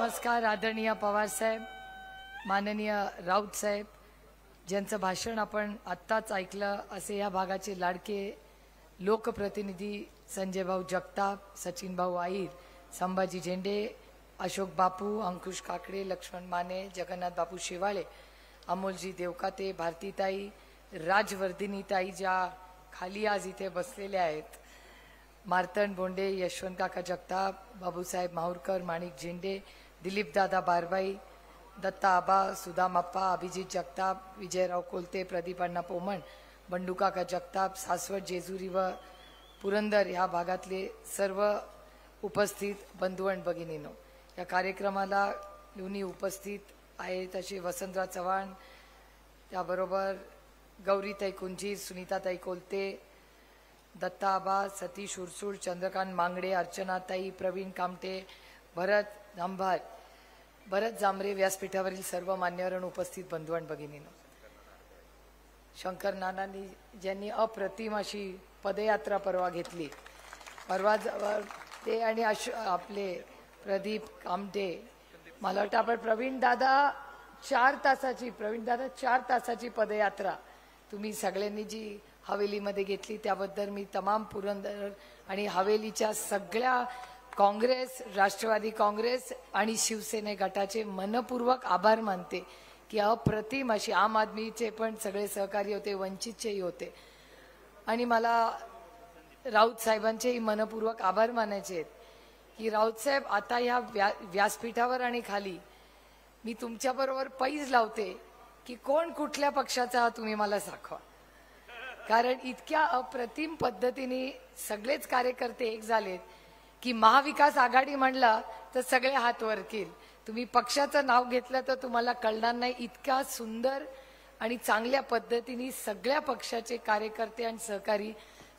नमस्कार आदरणीय पवार साहेब, माननीय राऊत साहेब, ज्यांचं भाषण आपण आत्ताच ऐकलं असे या भागाचे लाडके लोकप्रतिनिधी संजय भाऊ जगताप, सचिन भाऊ आईर, संभाजी झेंडे, अशोक बापू, अंकुश काकडे, लक्ष्मण माने, जगन्नाथ बापू शेवाळे, अमोलजी देवकाते, भारतीताई, राजवर्धिनीताई ज्या खाली आज इथे बसलेल्या आहेत, मार्तंड बोंडे, यशवंत काका जगताप, बाबूसाहेब माहूरकर, माणिक झेंडे, दिलीप दादा बारबाई, दत्ता आबा, सुदाम अप्पा, अभिजित जगताप, विजयराव कोलते, प्रदीप अण्णा पोमण, बंडू काका जगताप, सासवड, जेजुरी व पुरंदर या भागातले सर्व उपस्थित बंधू आणि भगिनींनो, या कार्यक्रमाला येऊन उपस्थित आहेत असे वसंतराव चव्हाण, त्याबरोबर गौरीताई कुंजीर, सुनीताताई कोलते, दत्ता आबा, सतीश उरसूळ, चंद्रकांत मांगडे, अर्चनाताई, प्रवीण कामटे, भरत अंभार, भरत जांभरे, व्यासपीठावरील सर्व मान्यवर उपस्थित बंधू आणि भगिनींनो, शंकर नानांनी ज्यांनी अप्रतिम अशी पदयात्रा परवा घेतली, परवा ते आणि आपले प्रदीप कामटे, मला वाटतं आपण प्रवीण दादा 4 तासाची पदयात्रा तुम्ही सगळ्यांनी जी हवेलीमध्ये घेतली त्याबद्दल मी तमाम पुरंदर आणि हवेलीच्या सगळ्या काँग्रेस, राष्ट्रवादी काँग्रेस आणि शिवसेने गटाचे मनपूर्वक आभार मानते की अप्रतिम अशी आम आदमीचे पण सगळे सहकारी होते, वंचितचेही होते आणि मला राऊत साहेबांचेही मनपूर्वक आभार मानायचे आहेत की राऊत साहेब आता ह्या व्यासपीठावर आणि खाली मी तुमच्याबरोबर पैज लावते की कोण कुठल्या पक्षाचा तुम्ही मला दाखवा, कारण इतक्या अप्रतिम पद्धतीने सगळेच कार्यकर्ते एक झालेत की महाविकास आघाडी म्हणला तर सगळे हात वर केल, तुम्ही पक्षाचं नाव घेतलं तर तुम्हाला कळणार नाही, इतका सुंदर आणि चांगल्या पद्धतीने सगळ्या पक्षाचे कार्यकर्ते आणि सहकारी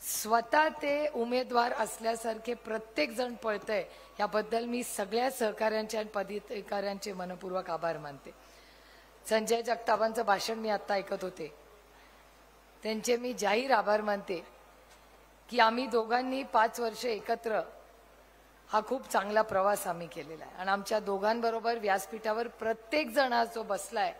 स्वतः ते उमेदवार असल्यासारखे प्रत्येक जण पळतंय, याबद्दल मी सगळ्या सहकाऱ्यांचे आणि पदाधिकाऱ्यांचे मनपूर्वक आभार मानते। संजय जगतापांचं भाषण मी आता ऐकत होते, त्यांचे मी जाहीर आभार मानते की आम्ही दोघांनी 5 वर्ष एकत्र हा खूप चांगला प्रवास आम्ही केलेला आहे आणि आमच्या दोघांबरोबर व्यासपीठावर प्रत्येक जण आज जो बसलाय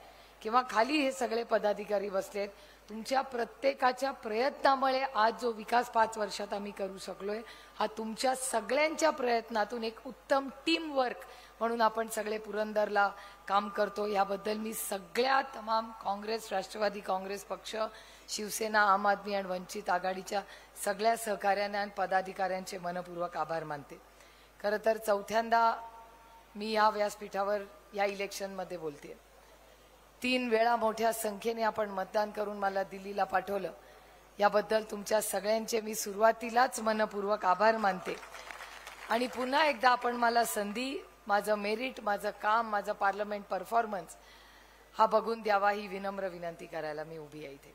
किंवा खाली हे सगळे पदाधिकारी बसलेत, तुमच्या प्रत्येकाच्या प्रयत्नामुळे आज जो विकास 5 वर्षात आम्ही करू शकलोय, हा तुमच्या सगळ्यांच्या प्रयत्नातून एक उत्तम टीम वर्क म्हणून आपण सगळे पुरंदरला काम करतो, याबद्दल मी सगळ्या तमाम काँग्रेस, राष्ट्रवादी काँग्रेस पक्ष, शिवसेना, आम आदमी आणि वंचित आघाडीच्या सगळ्या सहकाऱ्यांना आणि पदाधिकाऱ्यांचे मनपूर्वक आभार मानते। खरं तर चौथ्यांदा मी या व्यासपीठावर या इलेक्शनमध्ये बोलते, 3 वेळा मोठ्या संख्येने आपण मतदान करून मला दिल्लीला पाठवलं, याबद्दल तुमच्या सगळ्यांचे मी सुरुवातीलाच मनपूर्वक आभार मानते आणि पुन्हा एकदा आपण मला संधी, माझं मेरिट, माझं काम, माझं पार्लमेंट परफॉर्मन्स हा बघून द्यावा ही विनम्र विनंती करायला मी उभी आहे इथे।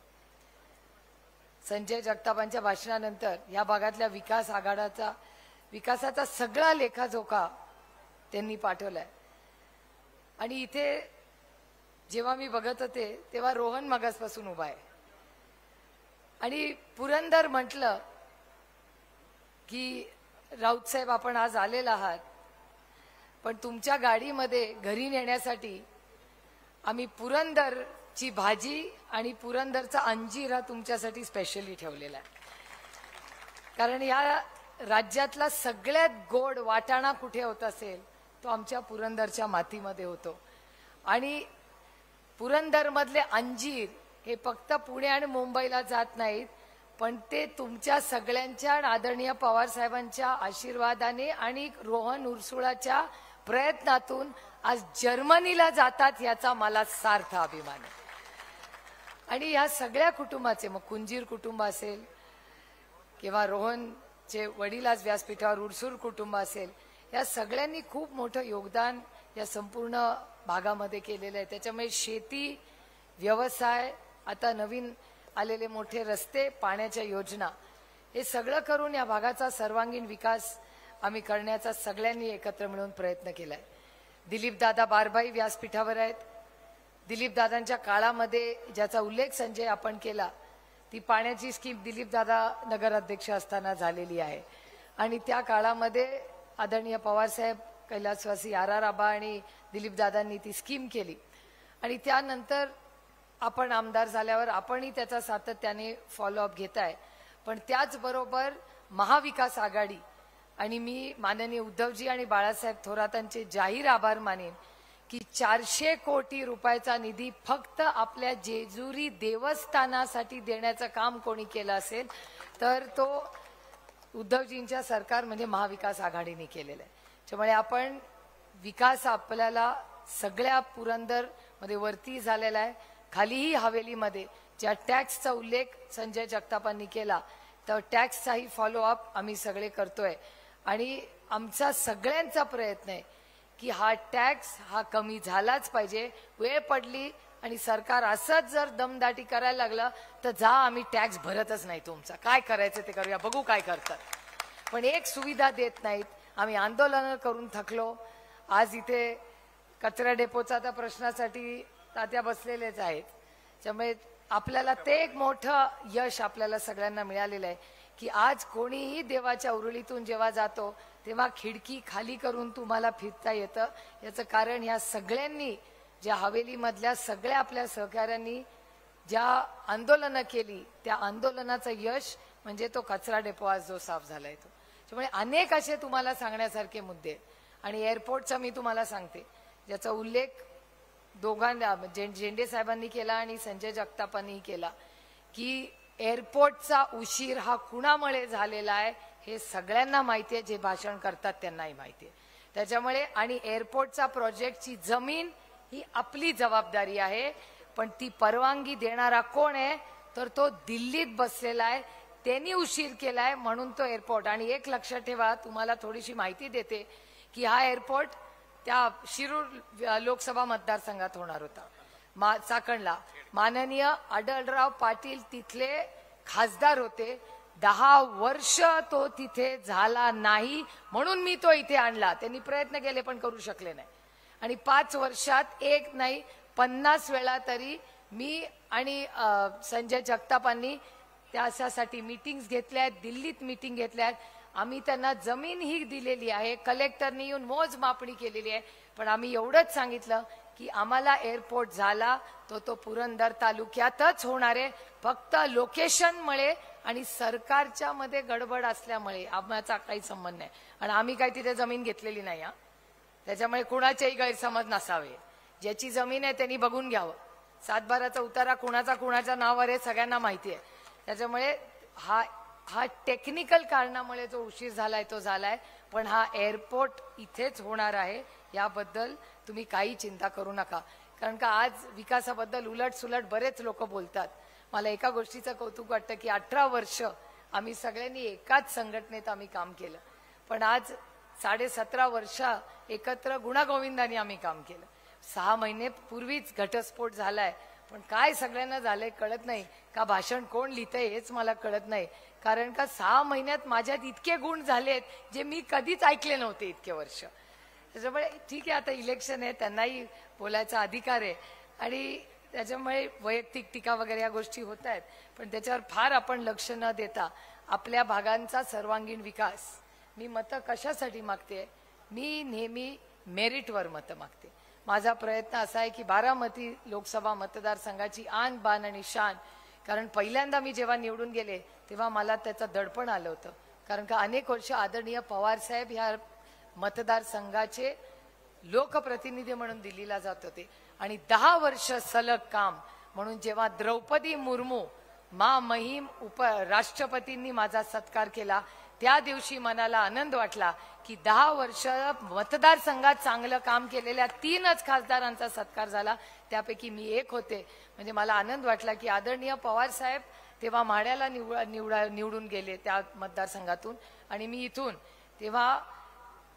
संजय जगतापांच्या भाषणानंतर या भागातल्या विकास आघाडीचा विकासाचा सगळा लेखाजोखा त्यांनी पाठवलाय आणि इथे जेव्हा मी बघत होते तेव्हा रोहन मगासपासून उभा आहे आणि पुरंदर म्हटलं की राऊत साहेब आपण आज आलेला आहात, पण तुमच्या गाडीमध्ये घरी नेण्यासाठी आम्ही पुरंदरची भाजी आणि पुरंदरचा अंजीर हा तुमच्यासाठी स्पेशली ठेवलेला आहे, कारण या राज्यातला सगळ्यात गोड वाटाणा कुठे होत असेल तो आमच्या पुरंदरच्या मातीमध्ये होतो आणि पुरंदरमधले अंजीर हे फक्त पुणे आणि मुंबईला जात नाहीत, पण ते तुमच्या सगळ्यांच्या आदरणीय पवार साहेबांच्या आशीर्वादाने आणि रोहन उरसुळाच्या प्रयत्नातून आज जर्मनीला जातात, याचा मला सार्थ अभिमान आहे आणि या सगळ्या कुटुंबाचे, मग कुंजीर कुटुंब असेल किंवा रोहनचे वडील आज व्यासपीठावर उरसूळ कुटुंब असेल, या सगळ्यांनी खूप मोठं योगदान या संपूर्ण भागामध्ये केलेलं आहे। त्याच्यामुळे शेती, व्यवसाय, आता नवीन आलेले मोठे रस्ते, पाण्याच्या योजना, हे सगळं करून या भागाचा सर्वांगीण विकास आम्ही करण्याचा सगळ्यांनी एकत्र मिळून प्रयत्न केलाय। दिलीप दादा बारबाई व्यासपीठावर आहेत, दिलीप दादांच्या काळामध्ये ज्याचा उल्लेख संजय आपण केला, ती पाण्याची स्कीम दिलीप दादा नगराध्यक्ष असताना झालेली आहे आणि त्या काळामध्ये आदरणीय पवार साहेब कैलासवासी RR आबा आणि दिलीप दादांनी ती स्कीम केली आणि त्यानंतर आपण आमदार झाल्यावर आपणही त्याचा सातत्याने फॉलोअप घेताय. पण त्याचबरोबर महाविकास आघाडी आणि मी माननीय उद्धवजी आणि बाळासाहेब थोरातांचे जाहीर आभार मानेन की 400 कोटी रुपयाचा निधी फक्त आपल्या जेजुरी देवस्थानासाठी देण्याचं काम कोणी केलं असेल तर तो उद्धवजींच्या सरकार म्हणजे महाविकास आघाडीने केलेलं आहे. त्यामुळे आपण विकास आपल्याला सगळ्या पुरंदर मध्ये वरती झालेला आहे. खालीही हवेलीमध्ये ज्या टॅक्सचा उल्लेख संजय जगतापांनी केला तर टॅक्सचाही फॉलोअप आम्ही सगळे करतोय आणि आमचा सगळ्यांचा प्रयत्न आहे की हा टॅक्स हा कमी झालाच पाहिजे. वेळ पडली आणि सरकार असंच जर दमदाटी करायला लागलं तर जा आम्ही टॅक्स भरतच नाही, तुमचा काय करायचं ते करूया, बघू काय करतात. पण एक सुविधा देत नाहीत. आम्ही आंदोलन करून थकलो. आज इथे कचरा डेपोचा त्या प्रश्नासाठी तात्या बसलेलेच आहेत. त्यामुळे आपल्याला ते एक मोठं यश आपल्याला सगळ्यांना मिळालेलं आहे की आज कोणीही देवाच्या उरुळीतून जेव्हा जातो तेव्हा खिडकी खाली करून तुम्हाला फिरता येतं. याचं कारण ह्या सगळ्यांनी ज्या हवेलीमधल्या सगळ्या आपल्या सहकाऱ्यांनी ज्या आंदोलनं केली त्या आंदोलनाचं यश म्हणजे तो कचरा डेपो आज जो साफ झालाय तो. त्यामुळे अनेक असे तुम्हाला सांगण्यासारखे मुद्दे आणि एअरपोर्टचा मी तुम्हाला सांगते ज्याचा उल्लेख दोघांना झेंडे साहेबांनी केला आणि संजय जगतापांनी केला की एअरपोर्टचा उशीर हा कुणामुळे झालेला आहे हे सगळ्यांना माहिती आहे. जे भाषण करतात त्यांनाही माहिती आहे. त्याच्यामुळे आणि एअरपोर्टचा प्रोजेक्टची जमीन ही आपली जबाबदारी आहे. पण ती परवानगी देणारा कोण आहे तर तो दिल्लीत बसलेला आहे. त्यांनी उशीर केलाय म्हणून तो एअरपोर्ट. आणि एक लक्षात ठेवा, तुम्हाला थोडीशी माहिती देते की हा एअरपोर्ट त्या शिरूर लोकसभा मतदारसंघात होणार होता. चाकणला माननीय आढळराव पाटील तिथले खासदार होते. 10 वर्ष तो तिथे झाला नाही म्हणून मी तो इथे आणला. त्यांनी प्रयत्न केले पण करू शकले नाही. आणि 5 वर्षात एक नाही 50 वेळा तरी मी आणि संजय जगतापांनी त्यासाठी मीटिंग्स घेतल्या आहेत. दिल्लीत मीटिंग घेतल्या आहेत. आम्ही त्यांना जमीन ही दिलेली आहे. कलेक्टरनी येऊन मोजमापणी केलेली आहे. पण आम्ही एवढंच सांगितलं की आम्हाला एअरपोर्ट झाला तो पुरंदर तालुक्यातच होणार आहे. फक्त लोकेशनमुळे आणि सरकारच्या मध्ये गडबड असल्यामुळे आमचा काही संबंध नाही. आणि आम्ही काही तिथे जमीन घेतलेली नाही हा. त्याच्यामुळे कुणाचेही गैरसमज नसावे. ज्याची जमीन आहे त्यांनी बघून घ्यावं. 7/12चा उतारा कुणाच्या नावावर आहे सगळ्यांना माहिती आहे. त्याच्यामुळे हा टेक्निकल कारणामुळे जो उशीर झालाय तो झालाय. पण हा एअरपोर्ट इथेच होणार आहे याबद्दल तुम्ही काही चिंता करू नका. कारण का आज विकासाबद्दल उलट सुलट बरेच लोक बोलतात. मला एका गोष्टीचं कौतुक वाटतं की 18 वर्ष आम्ही सगळ्यांनी एकाच संघटनेत आम्ही काम केलं. पण आज 17.5 वर्ष एकत्र गुणागोविंदाने आम्ही काम केलं. 6 महिने पूर्वीच घटस्फोट झालाय. पण काय सगळ्यांना झालंय कळत नाही का. भाषण कोण लिहितंय हेच मला कळत नाही. कारण का 6 महिन्यात माझ्यात इतके गुण झालेत जे मी कधीच ऐकले नव्हते इतके वर्ष. त्याच्यामुळे ठीक आहे आता इलेक्शन आहे त्यांनाही बोलायचा अधिकार आहे आणि त्याच्यामुळे वैयक्तिक टीका वगैरे या गोष्टी होत आहेत. पण त्याच्यावर फार आपण लक्ष न देता आपल्या भागांचा सर्वांगीण विकास. मी मतं कशासाठी मागते. मी नेहमी मेरिटवर मतं मागते. माझा प्रयत्न असा आहे की बारामती लोकसभा मतदारसंघाची आन बान आणि शान. कारण पहिल्यांदा मी जेव्हा निवडून गेले तेव्हा मला त्याचं दडपण आलं होतं. कारण का अनेक वर्ष आदरणीय पवार साहेब ह्या मतदारसंघाचे लोकप्रतिनिधी म्हणून दिल्लीला जात होते आणि 10 वर्ष सलग काम म्हणून जेव्हा द्रौपदी मुर्मू महिम राष्ट्रपतींनी माझा सत्कार केला त्या दिवशी मनाला आनंद वाटला की 10 वर्ष मतदारसंघात चांगलं काम केलेल्या 3च खासदारांचा सत्कार झाला. त्यापैकी मी एक होते. म्हणजे मला आनंद वाटला की आदरणीय पवार साहेब तेव्हा माढ्याला निवडून गेले त्या मतदारसंघातून आणि मी इथून. तेव्हा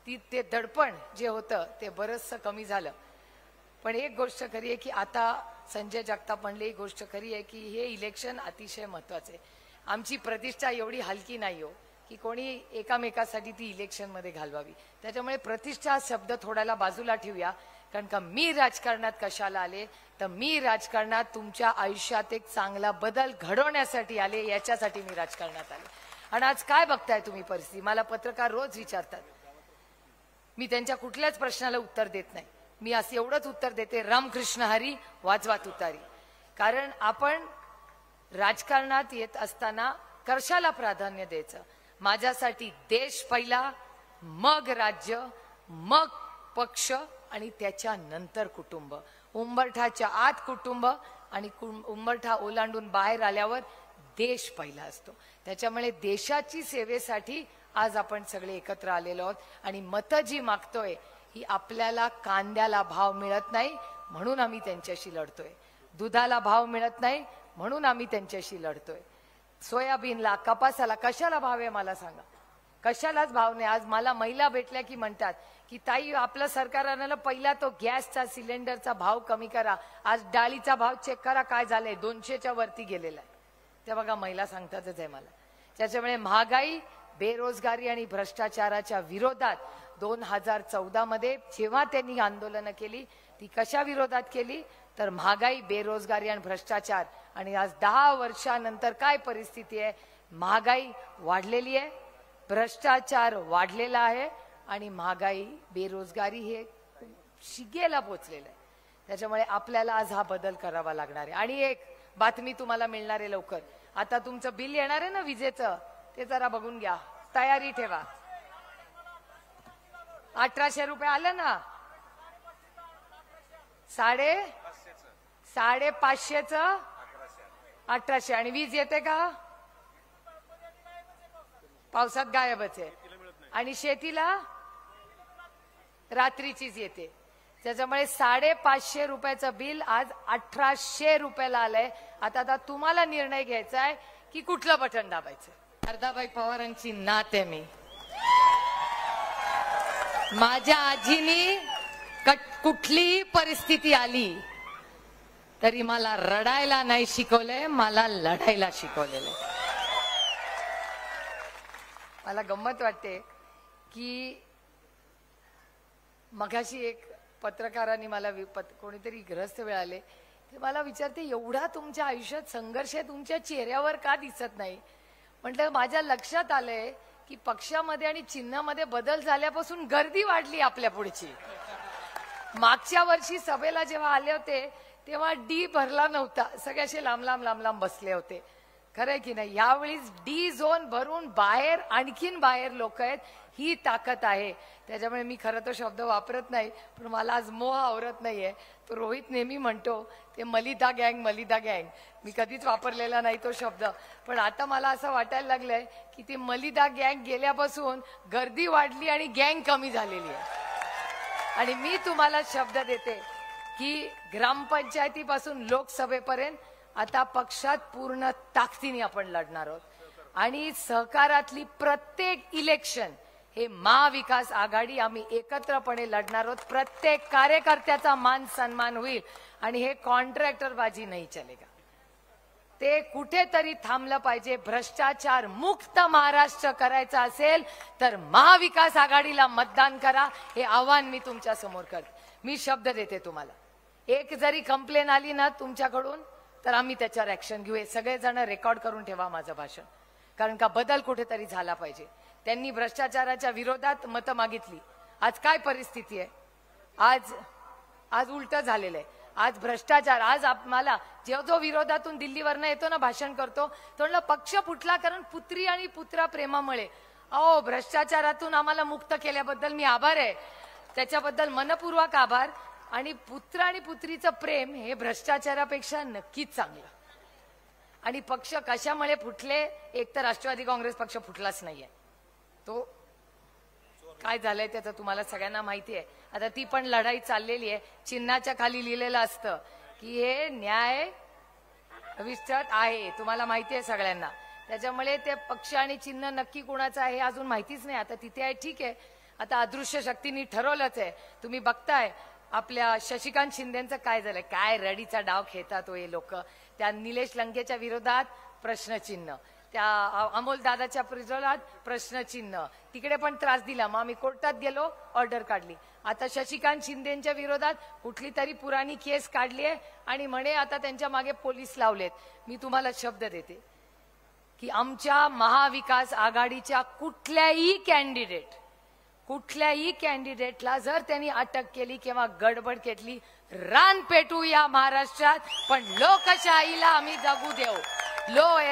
ते दडपण जे होतं ते बरचसं कमी झालं. पण एक गोष्ट खरी आहे की आता संजय जगताप म्हणले ही गोष्ट खरी आहे की हे इलेक्शन अतिशय महत्वाचे आहे. आमची प्रतिष्ठा एवढी हलकी नाही हो की कोणी एकामेकासाठी ती इलेक्शन मध्ये घालवावी. त्याच्यामुळे प्रतिष्ठा शब्द थोड्याला बाजूला ठेवूया. कारण का मी राजकारणात कशाला आले तर मी राजकारणात तुमच्या आयुष्यात एक चांगला बदल घडवण्यासाठी आले. याच्यासाठी मी राजकारणात आले. आणि आज काय बघताय तुम्ही परिस्थिती. मला पत्रकार रोज विचारतात मी त्यांच्या कुठल्याच प्रश्नाला उत्तर देत नाही. मी असं एवढंच उत्तर देते, रामकृष्ण हरी वाजवा तुतारी. कारण आपण राजकारणात येत असताना कशाला प्राधान्य द्यायचं? माझ्यासाठी देश पहिला, मग राज्य, मग पक्ष आणि त्याच्यानंतर कुटुंब. उंबरठाच्या आत कुटुंब आणि उंबरठा ओलांडून बाहेर आल्यावर देश पहिला असतो. त्याच्यामुळे देशाची सेवेसाठी आज आपण सगळे एकत्र आलेलो आहोत. आणि मतं जी मागतोय ही आपल्याला कांद्याला भाव मिळत नाही म्हणून आम्ही त्यांच्याशी लढतोय, दुधाला भाव मिळत नाही म्हणून आम्ही त्यांच्याशी लढतोय, सोयाबीनला, कपासाला कशाला भाव आहे मला सांगा? कशालाच भाव नाही. आज मला महिला भेटल्या की म्हणतात की ताई आपलं सरकार आणलं, पहिला तो गॅसचा सिलेंडरचा भाव कमी करा, आज डाळीचा भाव चेक करा काय झालंय, 200च्या वरती गेलेला आहे. ते बघा महिला सांगतातच आहे मला. त्याच्यामुळे महागाई, बेरोजगारी आणि भ्रष्टाचाराच्या विरोधात 2014 मध्ये जेव्हा त्यांनी आंदोलनं केली ती कशा विरोधात केली तर महागाई, बेरोजगारी आणि भ्रष्टाचार. आणि आज 10 वर्षानंतर काय परिस्थिती आहे? महागाई वाढलेली आहे, भ्रष्टाचार वाढलेला आहे आणि महागाई, बेरोजगारी हे शिगेला पोचलेलं आहे. त्याच्यामुळे आपल्याला आज हा बदल करावा लागणार आहे. आणि एक बातमी तुम्हाला मिळणार आहे लवकर. आता तुमचं बिल येणार आहे ना विजेचं, ते जरा बघून घ्या, तयारी ठेवा. 1800 रुपये आलं ना, 550चं 1800. आणि वीज येते का? पावसात गायबच आहे. आणि शेतीला रात्रीचीच येते. त्याच्यामुळे 550 रुपयाचं बिल आज 1800 रुपयाला आलंय. आता तुम्हाला निर्णय घ्यायचा आहे की कुठलं बटन दाबायचं. शारदाबाई पवारांची नात आहे मी. माझ्या आजीनी कुठलीही परिस्थिती आली तरी मला रडायला नाही शिकवलंय, मला लढायला शिकवलेलं. मला गंमत वाटते की मगाशी एक पत्रकारांनी मला कोणीतरी ग्रस्त वेळ आले ते मला विचारते, एवढा तुमच्या आयुष्यात संघर्ष आहे, तुमच्या चेहऱ्यावर का दिसत नाही? म्हटलं माझ्या लक्षात आलंय की पक्षामध्ये आणि चिन्हामध्ये बदल झाल्यापासून गर्दी वाढली आपल्या पुढची. मागच्या वर्षी सभेला जेव्हा आले होते तेव्हा डी भरला नव्हता, सगळे असे लांब लांब लांब लांब बसले होते. खरंय की नाही? यावेळी डी झोन भरून बाहेर, आणखीन बाहेर लोक आहेत. ही ताकद आहे. त्याच्यामुळे मी खरं तो शब्द वापरत नाही, पण मला आज मोह आवरत नाहीये. तो रोहित नेहमी म्हणतो ते मलिदा गँग, मलिदा गँग. मी कधीच वापरलेला नाही तो शब्द, पण आता मला असं वाटायला लागलंय की ती मलिदा गँग गेल्यापासून गर्दी वाढली आणि गँग कमी झालेली आहे. आणि मी तुम्हाला शब्द देते की ग्रामपंचायतीपासून लोकसभेपर्यंत आता पक्षात पूर्ण ताकदीने आपण लढणार आहोत. आणि सहकारातली प्रत्येक इलेक्शन हे महाविकास आघाडी आम्ही एकत्रपणे लढणार आहोत. प्रत्येक कार्यकर्त्याचा मान सन्मान होईल आणि हे कॉन्ट्रॅक्टर बाजी नाही चलेगा. ते कुठेतरी थांबलं पाहिजे. भ्रष्टाचार मुक्त महाराष्ट्र करायचा असेल तर महाविकास आघाडीला मतदान करा. हे आव्हान मी तुमच्या समोर करते. मी शब्द देते तुम्हाला, एक जरी कंप्लेन आली ना तुमच्याकडून तर आम्ही त्याच्यावर ऍक्शन घेऊ. सगळेजण रेकॉर्ड करून ठेवा माझं भाषण, कारण का बदल कुठेतरी झाला पाहिजे. त्यांनी भ्रष्टाचाराच्या विरोधात मतं मागितली. आज काय परिस्थिती आहे? आज उलट झालेलं आहे. आज भ्रष्टाचार, आज आम्हाला जो विरोधातून दिल्लीवरनं येतो ना भाषण करतो तो म्हणला पक्ष फुटला कारण पुत्री आणि पुत्रा प्रेमामुळे. अहो, भ्रष्टाचारातून आम्हाला मुक्त केल्याबद्दल मी आभार आहे, त्याच्याबद्दल मनपूर्वक आभार. आणि पुत्र आणि पुत्रीचं प्रेम हे भ्रष्टाचारापेक्षा नक्कीच चांगलं. आणि पक्ष कशामुळे फुटले? एक तर राष्ट्रवादी काँग्रेस पक्ष फुटलाच नाहीये. तो काय झालंय त्याचं तुम्हाला सगळ्यांना माहिती आहे. आता ती पण लढाई चाललेली आहे. चिन्हाच्या खाली लिहिलेलं असतं की हे न्याय विस्तार आहे, तुम्हाला माहिती आहे सगळ्यांना. त्याच्यामुळे ते पक्ष आणि चिन्ह नक्की कोणाचं आहे हे अजून माहितीच नाही. आता तिथे आहे, ठीक आहे. आता अदृश्य शक्तींनी ठरवलंच आहे. तुम्ही बघताय आपल्या शशिकांत शिंदेचं काय झालंय, काय रडीचा डाव खेळतात हे लोक. त्या निलेश लंकेच्या विरोधात प्रश्नचिन्ह, त्या अमोल दादाच्या विरोधात प्रश्नचिन्ह, तिकडे पण त्रास दिला. मग आम्ही कोर्टात गेलो, ऑर्डर काढली. आता शशिकांत शिंदेच्या विरोधात कुठली तरी पुराणी केस काढली आहे आणि म्हणे आता त्यांच्या मागे पोलीस लावलेत. मी तुम्हाला शब्द देते की आमच्या महाविकास आघाडीच्या कुठल्याही कॅन्डिडेट कुठल्याही कॅन्डिडेटला जर त्यांनी अटक केली किंवा गडबड केली, रान पेटू या महाराष्ट्रात, पण लोकशाहीला आम्ही जगू देऊ.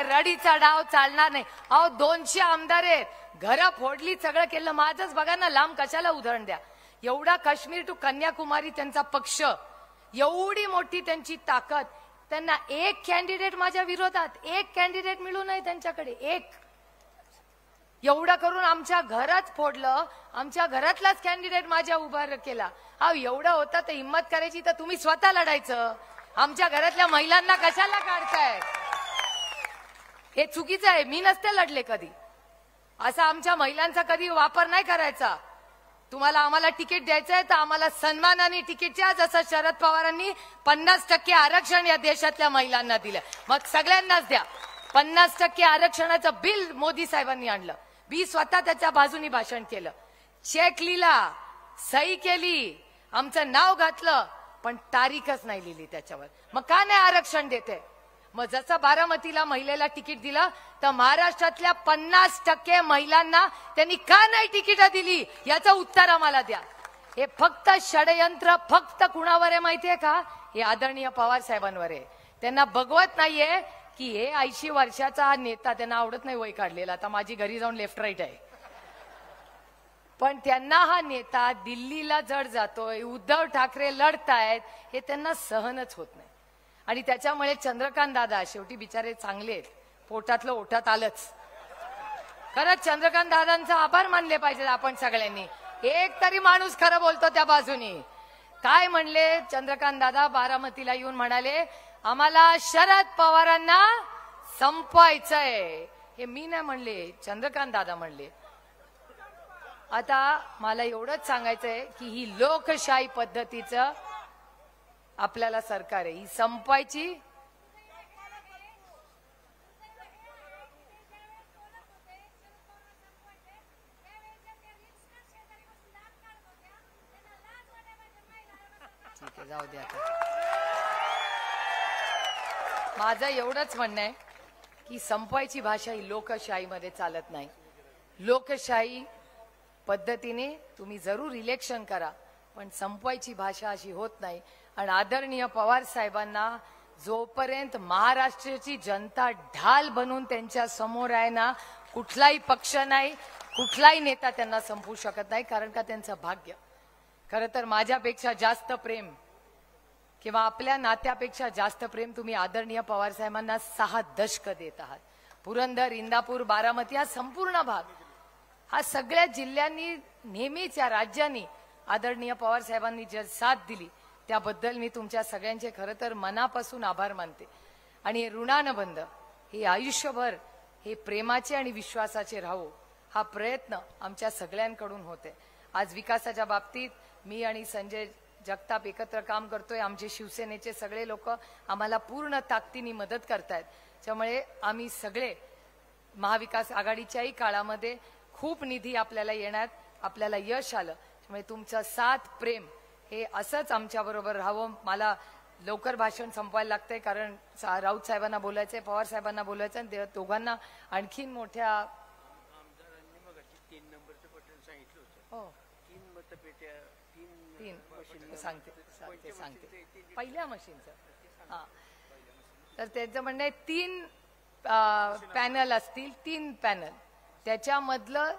रडीचा डाव चालणार नाही. अहो 200 आमदार आहेत, घरं फोडली, सगळं केलं. माझंच बघा ना, लांब कशाला उदाहरण द्या. एवढा काश्मीर टू कन्याकुमारी त्यांचा पक्ष, एवढी मोठी त्यांची ताकद. त्यांना एक कॅन्डिडेट माझ्या विरोधात, एक कॅन्डिडेट मिळू नये त्यांच्याकडे, एक. एवढं करून आमच्या घरात फोडलं, आमच्या घरातलाच कॅन्डिडेट माझ्या उभा केला. अहो एवढं होतं तर हिंमत करायची तर तुम्ही स्वतः लढायचं. आमच्या घरातल्या महिलांना कशाला काढताय? हे चुकीचं आहे. मी नसते लढले कधी. असा आमच्या महिलांचा कधी वापर नाही करायचा. तुम्हाला आम्हाला तिकीट द्यायचंय तर आम्हाला सन्मानाने तिकीट द्या, जसं शरद पवारांनी 50% आरक्षण या देशातल्या महिलांना दिलं. मग सगळ्यांनाच द्या. 50% आरक्षणाचं बिल मोदी साहेबांनी आणलं. मी स्वतः त्याच्या बाजूनी भाषण केलं, चेक लिहिला, सही केली, आमचं नाव घातलं, पण तारीखच नाही लिहिली त्याच्यावर. मग का नाही आरक्षण देते? मग जसं बारामतीला महिलेला तिकीट दिलं, तर महाराष्ट्रातल्या 50% महिलांना त्यांनी का नाही तिकीट दिली, याचं उत्तर आम्हाला द्या. हे फक्त षडयंत्र फक्त कुणावर आहे माहितीये का? हे आदरणीय पवार साहेबांवर आहे. त्यांना बघवत नाहीये की हे 80 वर्षाचा हा नेता, त्यांना आवडत नाही वय काढलेला. आता माझी घरी जाऊन लेफ्ट राईट आहे, पण त्यांना हा नेता दिल्लीला जड जातोय, उद्धव ठाकरे लढतायत, हे त्यांना सहनच होत नाही. आणि त्याच्यामुळे चंद्रकांत दादा शेवटी बिचारे चांगले आहेत, पोटातलं ओठात आलंच. खरंच चंद्रकांत दादांचा आभार मानले पाहिजे आपण सगळ्यांनी. एक तरी माणूस खरं बोलतो त्या बाजूनी. काय म्हणले चंद्रकांत दादा? बारामतीला येऊन म्हणाले, आम्हाला शरद पवारांना संपवायचंय. हे मी नाही म्हणले, चंद्रकांत दादा म्हणले. आता मला एवढंच सांगायचंय की ही लोकशाही पद्धतीचं आपल्याला सरकार आहे, ही संपवायची. ठीक आहे, जाऊ द्या. माझं एवढंच म्हणणं आहे की संपवायची भाषा ही लोकशाहीमध्ये चालत नाही. लोकशाही पद्धतीने तुम्ही जरूर इलेक्शन करा, पण संपवायची भाषा अशी होत नाही. आणि आदरणीय पवार साहेबांना जोपर्यंत महाराष्ट्राची जनता ढाल बनून त्यांच्या समोर आहे ना, कुठलाही पक्ष नाही, कुठलाही नेता त्यांना संपवू शकत नाही. कारण का त्यांचं भाग्य. खरं तर माझ्यापेक्षा जास्त प्रेम किंवा आपल्या नात्यापेक्षा जास्त प्रेम तुम्ही आदरणीय पवार साहेबांना 6 दशक देत आहात. पुरंदर, इंदापूर, बारामती हा संपूर्ण भाग, हा सगळ्या जिल्ह्यांनी नेहमीच या राज्यांनी आदरणीय पवार साहेबांनी जे साथ दिली त्याबद्दल मी तुमच्या सगळ्यांचे खरं तर मनापासून आभार मानते. आणि हे ऋणानुबंध हे आयुष्यभर हे प्रेमाचे आणि विश्वासाचे राहो, हा प्रयत्न आमच्या सगळ्यांकडून होते. आज विकासाच्या बाबतीत मी आणि संजय जगताप एकत्र काम करतोय. आमचे शिवसेनेचे सगळे लोक आम्हाला पूर्ण ताकदीने मदत करतायत. त्यामुळे आम्ही सगळे महाविकास आघाडीच्याही काळामध्ये खूप निधी आपल्याला येण्यात आपल्याला यश आलं. त्यामुळे तुमचं साथ प्रेम हे असंच आमच्याबरोबर राहावं. मला लवकर भाषण संपवायला लागतंय, कारण राऊत साहेबांना बोलायचंय, पवार साहेबांना बोलायचं, आणि दोघांना आणखीन मोठ्या आमदारांनी मगाशी 3 नंबरचं बटन सांगितलं होतं. हो, 3 मतपेट्या, 3 सांगते पहिल्या मशीनचं. हा, तर त्याचं म्हणणं आहे 3 पॅनल असतील, 3 पॅनल, त्याच्यामधलं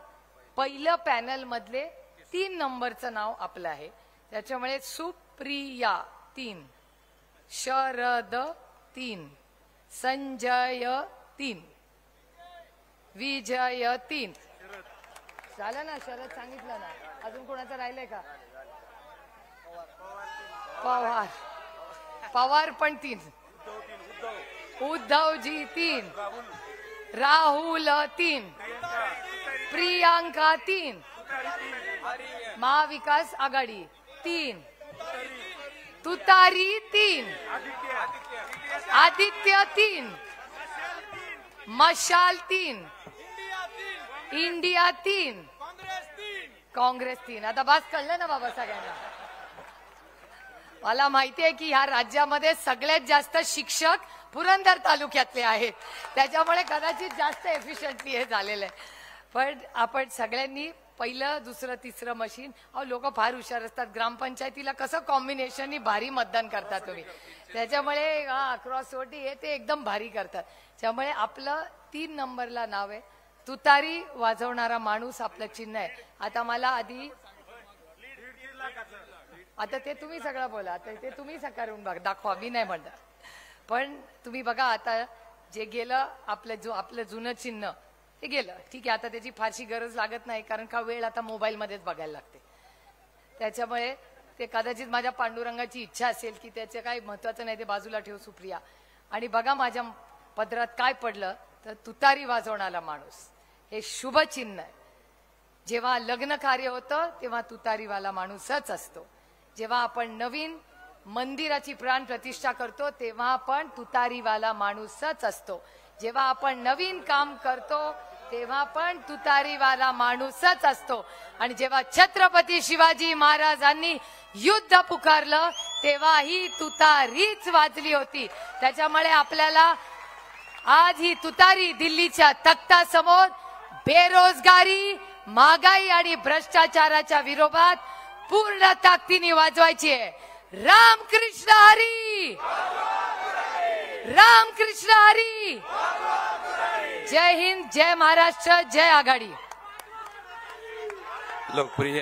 पहिलं पॅनल मधले 3 नंबरचं नाव आपलं आहे. त्याच्यामुळे सुप्रिया 3, शरद 3, संजय 3, विजय 3. झालं ना? शरद सांगितलं ना? अजून कोणाचं राहिलंय का? पवार पण 3, उद्धवजी 3, राहुल 3, प्रियांका 3, महाविकास आघाडी 3, तुतारी 3, आदित्य 3, मशाल 3, इंडिया 3, काँग्रेस 3. आता बस कळलं ना बाबा सगळ्यांना? मला माहिती आहे की ह्या राज्यामध्ये सगळ्यात जास्त शिक्षक पुरंदर तालुक्यातले आहेत, त्याच्यामुळे कदाचित जास्त एफिशियंटली हे झालेलं आहे. पण आपण सगळ्यांनी पहिलं दुसरं तिसरं मशीन. अहो लोक फार हुशार असतात. ग्रामपंचायतीला कसं कॉम्बिनेशननी भारी मतदान करता तुम्ही. त्याच्यामुळे क्रॉस वोटिंग हे ते एकदम भारी करतात. त्यामुळे आपलं 3 नंबरला नाव आहे. तुतारी वाजवणारा माणूस आपलं चिन्ह आहे. आता मला आधी आता ते तुम्ही सगळं बोला. आता ते तुम्ही करून बघा दाखवा. मी नाही म्हणणार. पण तुम्ही बघा आता जे गेलं आपलं जुनं चिन्ह ते गेलं. ठीक आहे आता त्याची फारशी गरज लागत नाही कारण का वेळ आता मोबाईलमध्येच बघायला लागते. त्याच्यामुळे ते कदाचित माझ्या पांडुरंगाची इच्छा असेल की त्याचं काही महत्वाचं नाही ते बाजूला ठेव सुप्रिया. आणि बघा माझ्या पदरात काय पडलं तर तुतारी वाजवणारा माणूस हे शुभ चिन्ह आहे. जेव्हा लग्न कार्य होतं तेव्हा तुतारीवाला माणूसच असतो. जेव्हा आपण नवीन मंदिराची प्राण प्रतिष्ठा करतो तेव्हा आपण तुतारीवाला माणूसच असतो. जेव्हा आपण नवीन काम करतो तेव्हा पण तुतारीवाला माणूसच असतो. आणि जेव्हा छत्रपती शिवाजी महाराजांनी युद्ध पुकारलं तेव्हा ही तुतारीच वाजली होती. त्याच्यामुळे आपल्याला आज ही तुतारी दिल्लीच्या तख्तासमोर बेरोजगारी, महागाई आणि भ्रष्टाचाराच्या विरोधात पूर्ण ताकदीने वाजवायची आहे. रामकृष्ण हरी, रामकृष्ण हरी. जय हिंद, जय महाराष्ट्र, जय आघाडी. लोकप्रिय